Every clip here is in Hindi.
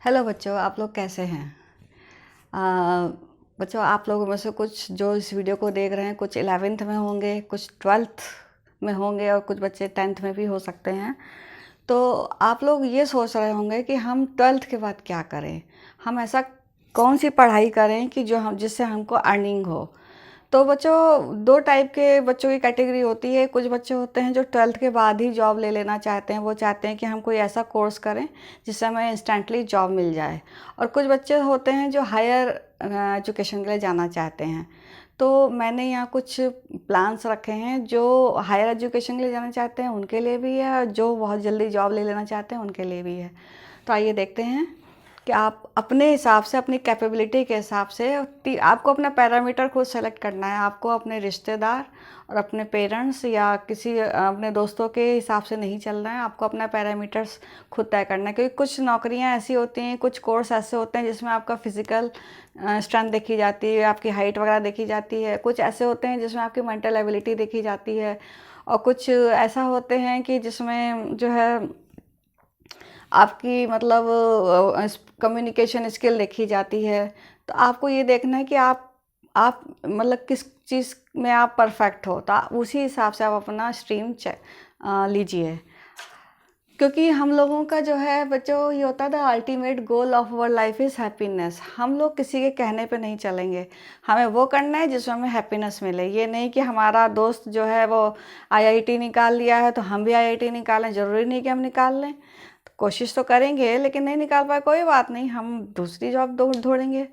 हेलो बच्चों, आप लोग कैसे हैं? आ, बच्चों, आप लोगों में से कुछ जो इस वीडियो को देख रहे हैं कुछ 11th में होंगे, कुछ 12th में होंगे और कुछ बच्चे 10th में भी हो सकते हैं। तो आप लोग ये सोच रहे होंगे कि हम 12th के बाद क्या करें, हम ऐसा कौन सी पढ़ाई करें कि जो हम जिससे हमको अर्निंग हो। तो बच्चों, दो टाइप के बच्चों की कैटेगरी होती है। कुछ बच्चे होते हैं जो 12th के बाद ही जॉब ले लेना चाहते हैं, वो चाहते हैं कि हम कोई ऐसा कोर्स करें जिससे हमें इंस्टेंटली जॉब मिल जाए। और कुछ बच्चे होते हैं जो हायर एजुकेशन के लिए जाना चाहते हैं। तो मैंने यहाँ कुछ प्लान्स रखे हैं जो हायर एजुकेशन के लिए जाना चाहते हैं उनके लिए भी है, और जो बहुत जल्दी जॉब ले लेना चाहते हैं उनके लिए भी है। तो आइए देखते हैं कि आप अपने हिसाब से, अपनी कैपेबिलिटी के हिसाब से, आपको अपना पैरामीटर खुद सेलेक्ट करना है। आपको अपने रिश्तेदार और अपने पेरेंट्स या किसी अपने दोस्तों के हिसाब से नहीं चलना है। आपको अपना पैरामीटर्स खुद तय करना है, क्योंकि कुछ नौकरियां ऐसी होती हैं, कुछ कोर्स ऐसे होते हैं जिसमें आपका फिजिकल स्ट्रेंथ देखी जाती है, आपकी हाइट वगैरह देखी जाती है। कुछ ऐसे होते हैं जिसमें आपकी मेंटल एबिलिटी देखी जाती है, और कुछ ऐसा होते हैं कि जिसमें जो है आपकी मतलब कम्युनिकेशन स्किल देखी जाती है। तो आपको ये देखना है कि आप मतलब किस चीज़ में आप परफेक्ट हो, तो उसी हिसाब से आप अपना स्ट्रीम लीजिए। क्योंकि हम लोगों का जो है बच्चों, ये होता है the ultimate goal of our life is happiness. हम लोग किसी के कहने पे नहीं चलेंगे, हमें वो करना है जिसमें हमें हैप्पीनेस मिले। ये नहीं कि हमारा दोस्त जो है वो आईआईटी निकाल लिया है तो हम भी आईआईटी निकालें, ज़रूरी नहीं कि हम निकाल लें। तो कोशिश तो करेंगे, लेकिन नहीं निकाल पाए कोई बात नहीं, हम दूसरी जॉब ढूंढेंगे।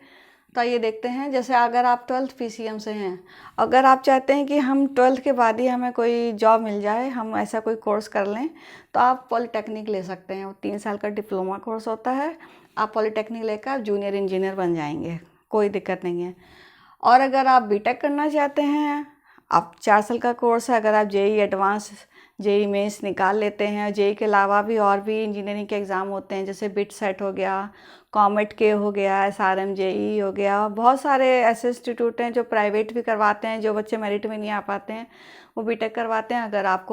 तो ये देखते हैं, जैसे अगर आप 12th पीसीएम से हैं, अगर आप चाहते हैं कि हम 12th के बाद ही हमें कोई जॉब मिल जाए, हम ऐसा कोई कोर्स कर लें, तो आप पॉलिटेक्निक ले सकते हैं। वो 3 साल का डिप्लोमा कोर्स होता है। आप पॉलिटेक्निक लेकर आप जूनियर इंजीनियर बन जाएंगे, कोई दिक्कत नहीं है। और अगर आप बीटेक करना चाहते हैं, आप 4 साल का कोर्स है। अगर आप जेई एडवांस, जेई मेंस निकाल लेते हैं, जेई के अलावा भी और भी इंजीनियरिंग के एग्ज़ाम होते हैं, जैसे बिट सेट हो गया, कॉमेट के हो गया, एसआरएम जेई हो गया। बहुत सारे ऐसे इंस्टीट्यूट हैं जो प्राइवेट भी करवाते हैं, जो बच्चे मेरिट में नहीं आ पाते हैं वो बीटेक करवाते हैं। अगर आप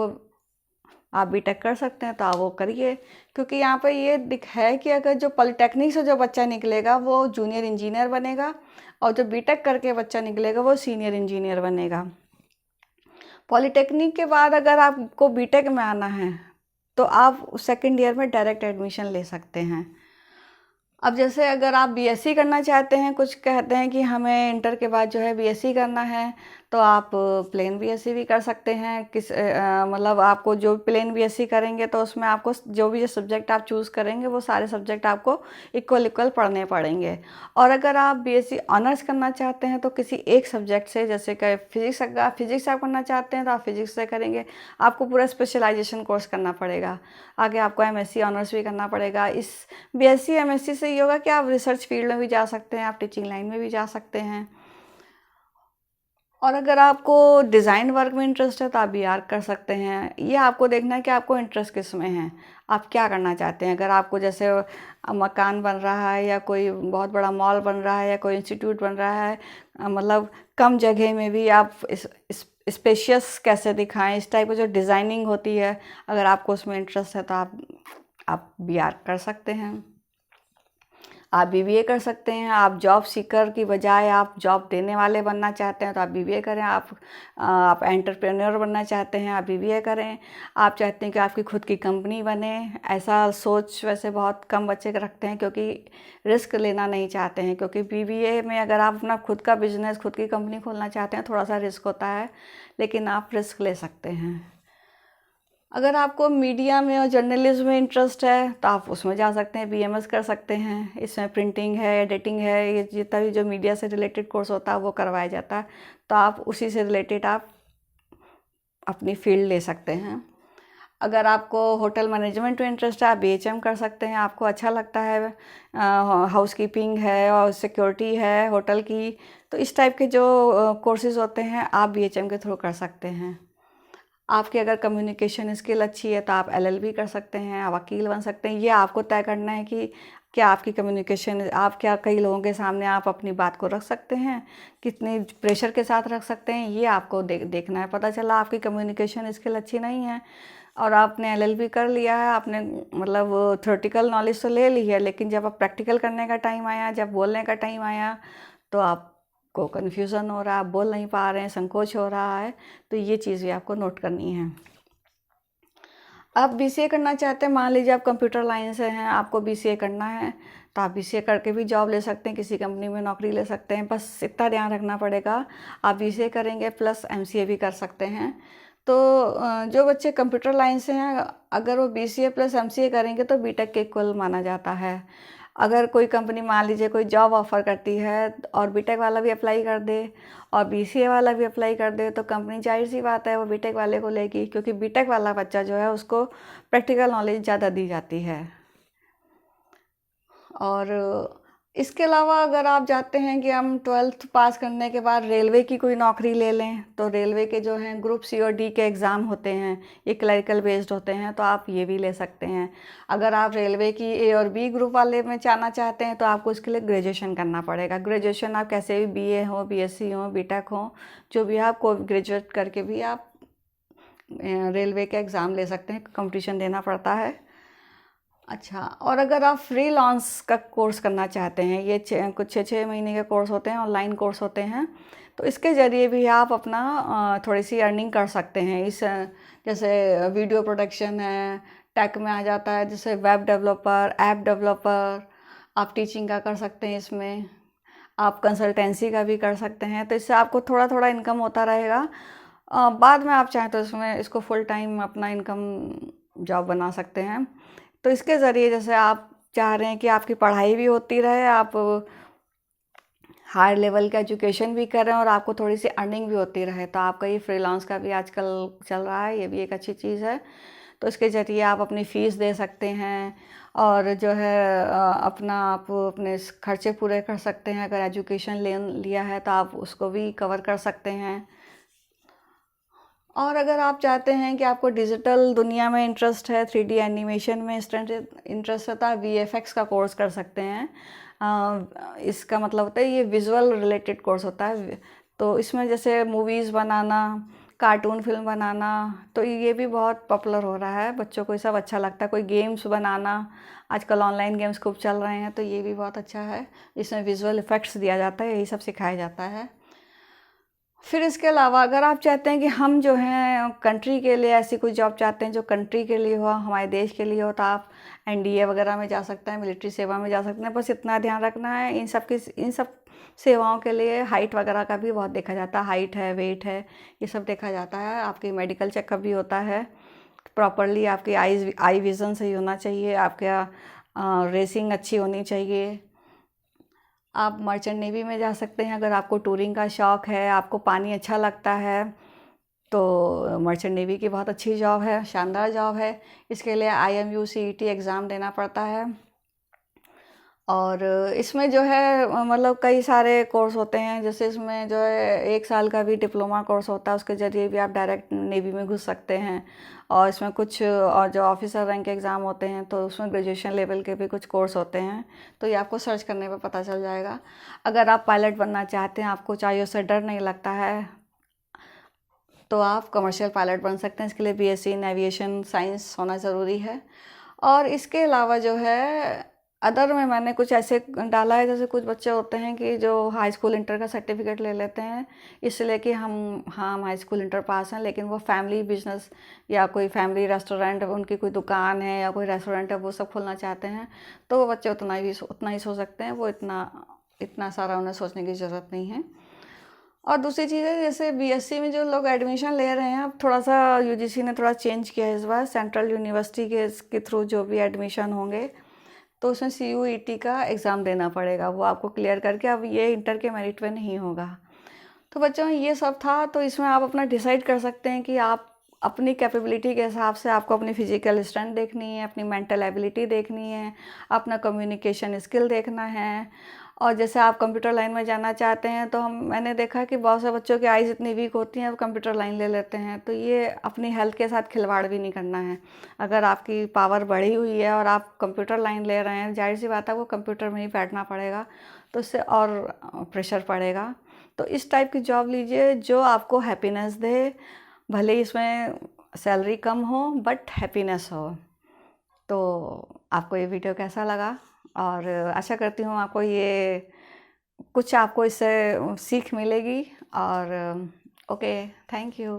बीटेक कर सकते हैं तो आप वो करिए, क्योंकि यहाँ पर ये दिख है कि अगर जो पॉलिटेक्निक से जो बच्चा निकलेगा वो जूनियर इंजीनियर बनेगा, और जो बीटेक करके बच्चा निकलेगा वो सीनियर इंजीनियर बनेगा। पॉलिटेक्निक के बाद अगर आपको बीटेक में आना है तो आप सेकेंड ईयर में डायरेक्ट एडमिशन ले सकते हैं। अब जैसे अगर आप बीएससी करना चाहते हैं, कुछ कहते हैं कि हमें इंटर के बाद जो है बीएससी करना है, तो आप प्लेन बीएससी भी कर सकते हैं। मतलब आपको जो प्लेन बीएससी करेंगे तो उसमें आपको जो भी सब्जेक्ट आप चूज़ करेंगे वो सारे सब्जेक्ट आपको इक्वल पढ़ने पड़ेंगे। और अगर आप बीएससी ऑनर्स करना चाहते हैं तो किसी एक सब्जेक्ट से, जैसे कि फिजिक्स आप करना चाहते हैं तो आप फिजिक्स से करेंगे। आपको पूरा स्पेशलाइजेशन कोर्स करना पड़ेगा। आगे आपको एमएससी ऑनर्स भी करना पड़ेगा। इस बीएससी एमएससी से ये होगा कि आप रिसर्च फील्ड में भी जा सकते हैं, आप टीचिंग लाइन में भी जा सकते हैं। और अगर आपको डिज़ाइन वर्क में इंटरेस्ट है तो आप बीआर कर सकते हैं। ये आपको देखना है कि आपको इंटरेस्ट किस में है, आप क्या करना चाहते हैं। अगर आपको जैसे मकान बन रहा है, या कोई बहुत बड़ा मॉल बन रहा है, या कोई इंस्टीट्यूट बन रहा है, मतलब कम जगह में भी आप स्पेशियस कैसे दिखाएं, इस टाइप की जो डिज़ाइनिंग होती है, अगर आपको उसमें इंटरेस्ट है तो आप बीआर कर सकते हैं। आप बीबीए कर सकते हैं। आप जॉब सीकर की बजाय आप जॉब देने वाले बनना चाहते हैं तो आप बीबीए करें। आप एंटरप्रेन्योर बनना चाहते हैं, आप बीबीए करें। आप चाहते हैं कि आपकी खुद की कंपनी बने, ऐसा सोच वैसे बहुत कम बच्चे रखते हैं, क्योंकि रिस्क लेना नहीं चाहते हैं। क्योंकि बीबीए में अगर आप अपना खुद का बिजनेस, खुद की कंपनी खोलना चाहते हैं, थोड़ा सा रिस्क होता है, लेकिन आप रिस्क ले सकते हैं। अगर आपको मीडिया में और जर्नलिज्म में इंटरेस्ट है तो आप उसमें जा सकते हैं, बीएमएस कर सकते हैं। इसमें प्रिंटिंग है, एडिटिंग है, ये जितना भी जो मीडिया से रिलेटेड कोर्स होता है वो करवाया जाता है। तो आप उसी से रिलेटेड आप अपनी फील्ड ले सकते हैं। अगर आपको होटल मैनेजमेंट में इंटरेस्ट है, आप बीएचएम कर सकते हैं। आपको अच्छा लगता है, हाउस कीपिंग है और सिक्योरिटी है होटल की, तो इस टाइप के जो कोर्सेज़ होते हैं आप बीएचएम के थ्रू कर सकते हैं। आपकी अगर कम्युनिकेशन स्किल अच्छी है तो आप एलएलबी कर सकते हैं, आप वकील बन सकते हैं। ये आपको तय करना है कि क्या आपकी कम्युनिकेशन, आप क्या कई लोगों के सामने आप अपनी बात को रख सकते हैं, कितने प्रेशर के साथ रख सकते हैं, ये आपको देखना है। पता चला आपकी कम्युनिकेशन स्किल अच्छी नहीं है, और आपने एलएलबी कर लिया है, आपने मतलब थ्योरेटिकल नॉलेज तो ले ली है, लेकिन जब आप प्रैक्टिकल करने का टाइम आया, जब बोलने का टाइम आया, तो आपको कन्फ्यूज़न हो रहा है, आप बोल नहीं पा रहे हैं, संकोच हो रहा है। तो ये चीज़ भी आपको नोट करनी है। आप बीसीए करना चाहते हैं, मान लीजिए आप कंप्यूटर लाइन से हैं, आपको बीसीए करना है, तो आप बीसीए करके भी जॉब ले सकते हैं, किसी कंपनी में नौकरी ले सकते हैं। बस इतना ध्यान रखना पड़ेगा, आप बीसीए करेंगे प्लस एमसीए भी कर सकते हैं। तो जो बच्चे कंप्यूटर लाइन से हैं, अगर वो बीसीए प्लस एमसीए करेंगे तो बीटेक के इक्वल माना जाता है। अगर कोई कंपनी मान लीजिए कोई जॉब ऑफ़र करती है और बीटेक वाला भी अप्लाई कर दे और बीसीए वाला भी अप्लाई कर दे, तो कंपनी जाहिर सी बात है वो बीटेक वाले को लेगी, क्योंकि बीटेक वाला बच्चा जो है उसको प्रैक्टिकल नॉलेज ज़्यादा दी जाती है। और इसके अलावा अगर आप चाहते हैं कि हम 12th पास करने के बाद रेलवे की कोई नौकरी ले लें, तो रेलवे के जो हैं ग्रुप सी और डी के एग्ज़ाम होते हैं, ये क्लरिकल बेस्ड होते हैं, तो आप ये भी ले सकते हैं। अगर आप रेलवे की ए और बी ग्रुप वाले में जाना चाहते हैं, तो आपको इसके लिए ग्रेजुएशन करना पड़ेगा। ग्रेजुएशन आप कैसे भी बीए हो, बीएससी हो, बीटेक हो, जो भी आपको ग्रेजुएट करके भी आप रेलवे के एग्ज़ाम ले सकते हैं, कंपटीशन देना पड़ता है। अच्छा, और अगर आप फ्रीलांस का कोर्स करना चाहते हैं, ये कुछ 6 महीने के कोर्स होते हैं, ऑनलाइन कोर्स होते हैं, तो इसके ज़रिए भी आप अपना थोड़ी सी अर्निंग कर सकते हैं। इस जैसे वीडियो प्रोडक्शन है, टेक में आ जाता है, जैसे वेब डेवलपर, ऐप डेवलपर, आप टीचिंग का कर सकते हैं इसमें, आप कंसल्टेंसी का भी कर सकते हैं। तो इससे आपको थोड़ा थोड़ा इनकम होता रहेगा। बाद में आप चाहें तो इसमें इसको फुल टाइम अपना इनकम जॉब बना सकते हैं। तो इसके ज़रिए जैसे आप चाह रहे हैं कि आपकी पढ़ाई भी होती रहे, आप हायर लेवल का एजुकेशन भी कर रहे हैं और आपको थोड़ी सी अर्निंग भी होती रहे, तो आपका ये फ्रीलांस का भी आजकल चल रहा है, ये भी एक अच्छी चीज़ है। तो इसके ज़रिए आप अपनी फ़ीस दे सकते हैं और जो है अपना आप अपने खर्चे पूरे कर सकते हैं। अगर एजुकेशन लिया है तो आप उसको भी कवर कर सकते हैं। और अगर आप चाहते हैं कि आपको डिजिटल दुनिया में इंटरेस्ट है, 3D एनिमेशन में इंटरेस्ट है, तो आप वीएफएक्स का कोर्स कर सकते हैं। इसका मतलब होता है ये विजुअल रिलेटेड कोर्स होता है। तो इसमें जैसे मूवीज़ बनाना, कार्टून फिल्म बनाना, तो ये भी बहुत पॉपुलर हो रहा है, बच्चों को ये सब अच्छा लगता है। कोई गेम्स बनाना, आजकल ऑनलाइन गेम्स खूब चल रहे हैं, तो ये भी बहुत अच्छा है। इसमें विजुअल इफ़ेक्ट्स दिया जाता है, यही सब सिखाया जाता है। फिर इसके अलावा अगर आप चाहते हैं कि हम जो हैं कंट्री के लिए ऐसी कोई जॉब चाहते हैं जो कंट्री के लिए हो, हमारे देश के लिए हो, तो आप एनडीए वगैरह में जा सकते हैं, मिलिट्री सेवा में जा सकते हैं। बस इतना ध्यान रखना है, इन सब सेवाओं के लिए हाइट वगैरह का भी बहुत देखा जाता है। हाइट है, वेट है, ये सब देखा जाता है। आपकी मेडिकल चेकअप भी होता है प्रॉपरली, आपकी आई विज़न सही होना चाहिए, आपका रेसिंग अच्छी होनी चाहिए। आप मर्चेंट नेवी में जा सकते हैं अगर आपको टूरिंग का शौक़ है, आपको पानी अच्छा लगता है, तो मर्चेंट नेवी की बहुत अच्छी जॉब है, शानदार जॉब है। इसके लिए IMU CET एग्ज़ाम देना पड़ता है। और इसमें जो है मतलब कई सारे कोर्स होते हैं, जैसे इसमें जो है 1 साल का भी डिप्लोमा कोर्स होता है, उसके ज़रिए भी आप डायरेक्ट नेवी में घुस सकते हैं। और इसमें कुछ और जो ऑफिसर रैंक के एग्ज़ाम होते हैं, तो उसमें ग्रेजुएशन लेवल के भी कुछ कोर्स होते हैं, तो ये आपको सर्च करने पर पता चल जाएगा। अगर आप पायलट बनना चाहते हैं, आपको ऊंचाइयों से डर नहीं लगता है, तो आप कमर्शियल पायलट बन सकते हैं। इसके लिए BSc इन एविएशन साइंस होना ज़रूरी है। और इसके अलावा जो है अदर में मैंने कुछ ऐसे डाला है, जैसे कुछ बच्चे होते हैं कि जो हाई स्कूल इंटर का सर्टिफिकेट ले लेते हैं, इसलिए कि हम हाई स्कूल इंटर पास हैं, लेकिन वो फैमिली बिजनेस या कोई फैमिली रेस्टोरेंट, उनकी कोई दुकान है या कोई रेस्टोरेंट है, वो सब खोलना चाहते हैं, तो वो बच्चे उतना ही सोच सकते हैं। वो इतना सारा उन्हें सोचने की ज़रूरत नहीं है। और दूसरी चीज़ है, जैसे BSc में जो लोग एडमिशन ले रहे हैं, अब थोड़ा सा UGC ने थोड़ा चेंज किया है इस बार। सेंट्रल यूनिवर्सिटी के थ्रू जो भी एडमिशन होंगे, तो उसमें CUET का एग्ज़ाम देना पड़ेगा, वो आपको क्लियर करके, अब ये इंटर के मेरिट पे नहीं होगा। तो बच्चों ये सब था। तो इसमें आप अपना डिसाइड कर सकते हैं कि आप अपनी कैपेबिलिटी के हिसाब से, आपको अपनी फिजिकल स्ट्रेंथ देखनी है, अपनी मेंटल एबिलिटी देखनी है, अपना कम्युनिकेशन स्किल देखना है। और जैसे आप कंप्यूटर लाइन में जाना चाहते हैं, तो मैंने देखा कि बहुत से बच्चों की आइज़ इतनी वीक होती हैं, वो कंप्यूटर लाइन ले लेते हैं। तो ये अपनी हेल्थ के साथ खिलवाड़ भी नहीं करना है। अगर आपकी पावर बढ़ी हुई है और आप कंप्यूटर लाइन ले रहे हैं, जाहिर सी बात है, वो कंप्यूटर में ही बैठना पड़ेगा, तो इससे और प्रेशर पड़ेगा। तो इस टाइप की जॉब लीजिए जो आपको हैप्पीनेस दे, भले ही इसमें सैलरी कम हो बट हैप्पीनेस हो। तो आपको ये वीडियो कैसा लगा, और आशा करती हूँ आपको ये कुछ आपको इससे सीख मिलेगी। और ओके, थैंक यू।